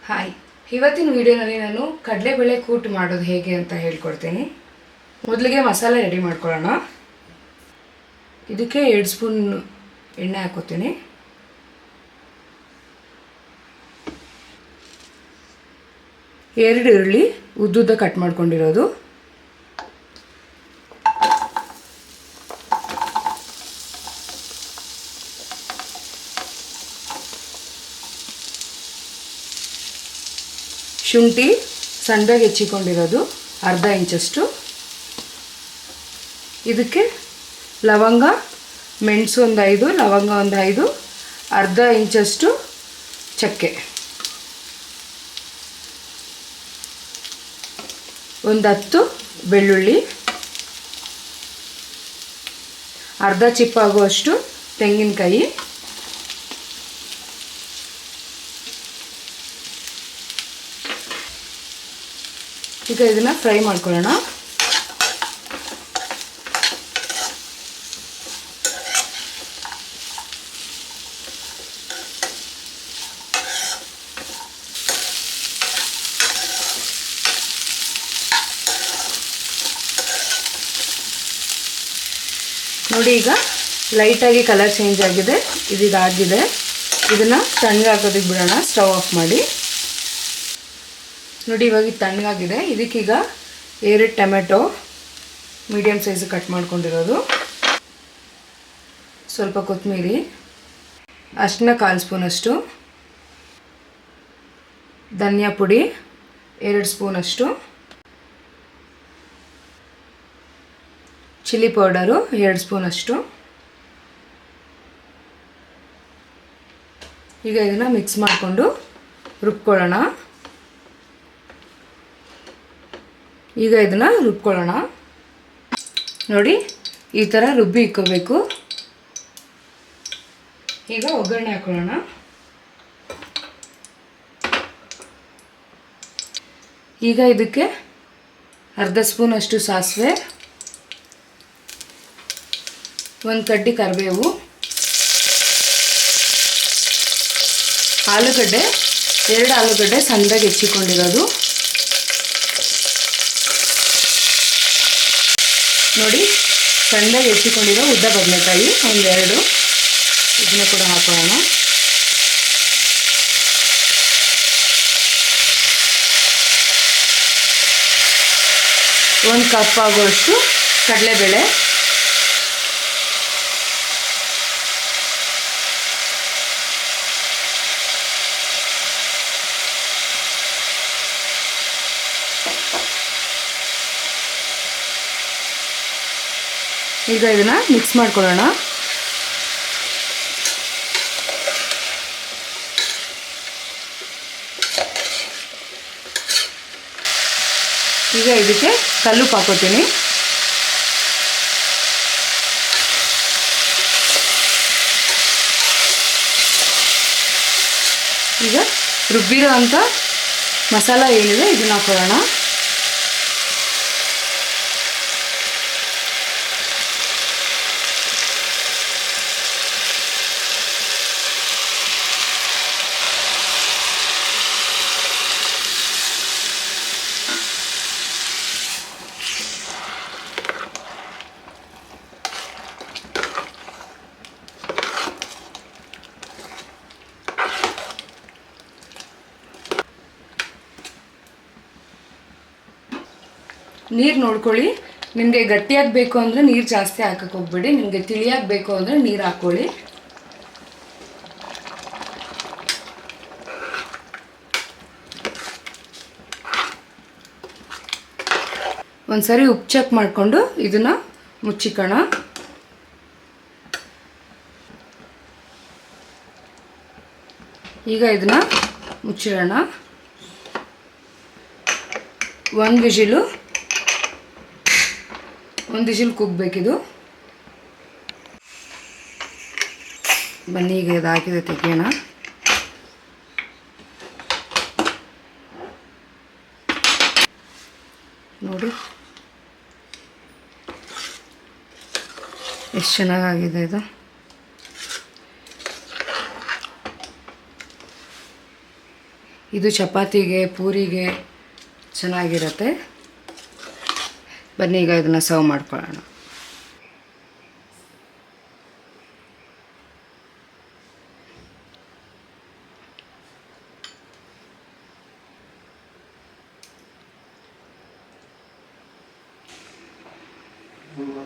Hi, ಇವತ್ತಿನ ವಿಡಿಯೋನಲ್ಲಿ ನಾನು ಕಡಲೆಬೇಳೆ ಕೂಟ್ ಮಾಡೋದು ಹೇಗೆ ಅಂತ ಹೇಳ್ಕೊಡ್ತೀನಿ. ಮೊದಲಿಗೆ ಮಸಾಲೆ ರೆಡಿ ಮಾಡ್ಕೊಳ್ಳೋಣ. ಇದಕ್ಕೆ 2 ಸ್ಪೂನ್ ಎಣ್ಣೆ ಹಾಕೋತೀನಿ. ಎರಡು ಈರುಳ್ಳಿ ಉದ್ದುದ್ದ ಕಟ್ ಮಾಡ್ಕೊಂಡಿರೋದು, ಶುಂಠಿ ಸಣ್ಣದಾಗಿ ಹೆಚ್ಚಿಕೊಂಡಿರೋದು ಅರ್ಧ ಇಂಚಷ್ಟು, ಇದಕ್ಕೆ ಲವಂಗ ಮೆಣಸು ಒಂದು 5, ಲವಂಗ ಒಂದು 5, ಅರ್ಧ ಇಂಚಷ್ಟು ಚಕ್ಕೆ, ಒಂದು 10 ಬೆಳ್ಳುಳ್ಳಿ, ಅರ್ಧ ಚಿಪ್ಪಾಗುವಷ್ಟು ತೆಂಗಿನಕಾಯಿ, ಈಗ ಇದನ್ನು ಫ್ರೈ ಮಾಡ್ಕೊಳ್ಳೋಣ. ನೋಡಿ, ಈಗ ಲೈಟಾಗಿ ಕಲರ್ ಚೇಂಜ್ ಆಗಿದೆ. ಇದಾಗಿದೆ. ಇದನ್ನು ತಣ್ಣಗಾಗೋದಕ್ಕೆ ಬಿಡೋಣ. ಸ್ಟವ್ ಆಫ್ ಮಾಡಿ. ನೋಡಿ, ಇವಾಗ ತಣ್ಣಗಾಗಿದೆ. ಇದಕ್ಕೀಗ 2 ಟೊಮೆಟೊ ಮೀಡಿಯಮ್ ಸೈಜ್ ಕಟ್ ಮಾಡ್ಕೊಂಡಿರೋದು, ಸ್ವಲ್ಪ ಕೊತ್ತಂಬರಿ, ಅರಿಶಿನ 1/4 ಸ್ಪೂನಷ್ಟು, ಧನಿಯಾ ಪುಡಿ 2 ಸ್ಪೂನಷ್ಟು, ಚಿಲ್ಲಿ ಪೌಡರು 2 ಸ್ಪೂನಷ್ಟು. ಈಗ ಇದನ್ನು ಮಿಕ್ಸ್ ಮಾಡಿಕೊಂಡು ರುಬ್ಕೊಳ್ಳೋಣ. ಈಗ ಇದನ್ನು ರುಬ್ಕೊಳ್ಳೋಣ. ನೋಡಿ, ಈ ಥರ ರುಬ್ಬಿ ಇಟ್ಕೋಬೇಕು. ಈಗ ಒಗ್ಗರಣೆ ಹಾಕೊಳ್ಳೋಣ. ಈಗ ಇದಕ್ಕೆ ಅರ್ಧ ಸ್ಪೂನಷ್ಟು ಸಾಸಿವೆ, 1 ಕಡ್ಡಿ ಕರಿಬೇವು, ಆಲೂಗಡ್ಡೆ 2 ಆಲೂಗಡ್ಡೆ ಸಣ್ಣದಾಗಿ ಹೆಚ್ಚಿಕೊಂಡಿರೋದು, ನೋಡಿ ಸಣ್ಣದಾಗಿ ಹೆಚ್ಚಿಕೊಂಡಿರೋ ಉದ್ದ ಬದನೆಕಾಯಿ 1-2, ಇದನ್ನ ಕೂಡ ಹಾಕೊಳ್ಳೋಣ. ಒಂದು ಕಪ್ ಆಗುವಷ್ಟು ಕಡಲೆಬೇಳೆ, ಈಗ ಇದನ್ನು ಮಿಕ್ಸ್ ಮಾಡ್ಕೊಳ್ಳೋಣ. ಈಗ ಇದಕ್ಕೆ ಕಲ್ಲುಪ್ಪು ಹಾಕೋತೀನಿ. ಈಗ ರುಬ್ಬಿರೋ ಅಂಥ ಮಸಾಲ ಏನಿದೆ ಇದನ್ನು ಹಾಕೊಳ್ಳೋಣ. ನೀರು ನೋಡ್ಕೊಳ್ಳಿ. ನಿಮಗೆ ಗಟ್ಟಿಯಾಗಿ ಬೇಕು ಅಂದರೆ ನೀರು ಜಾಸ್ತಿ ಹಾಕಕ್ಕೆ ಹೋಗ್ಬೇಡಿ. ನಿಮಗೆ ತಿಳಿಯಾಗಿ ಬೇಕು ಅಂದರೆ ನೀರು ಹಾಕ್ಕೊಳ್ಳಿ. ಒಂದ್ಸರಿ ಉಪ್ಪು ಚೆಕ್ ಮಾಡಿಕೊಂಡು ಇದನ್ನು ಮುಚ್ಚಿಕೋಣ. ಈಗ ಇದನ್ನು ಮುಚ್ಚಿಡೋಣ. 1 ವಿಜಿಲು ಕೂಗಬೇಕಿದು. ಬನ್ನಿ, ಈಗ ಇದು ಹಾಕಿದೆ, ತೆಗೆಯೋಣ. ನೋಡಿ ಎಷ್ಟು ಚೆನ್ನಾಗಿದೆ ಇದು. ಇದು ಚಪಾತಿಗೆ ಪೂರಿಗೆ ಚೆನ್ನಾಗಿರುತ್ತೆ. ಬನ್ನಿ ಈಗ ಇದನ್ನು ಸರ್ವ್ ಮಾಡ್ಕೊಳ್ಳೋಣ.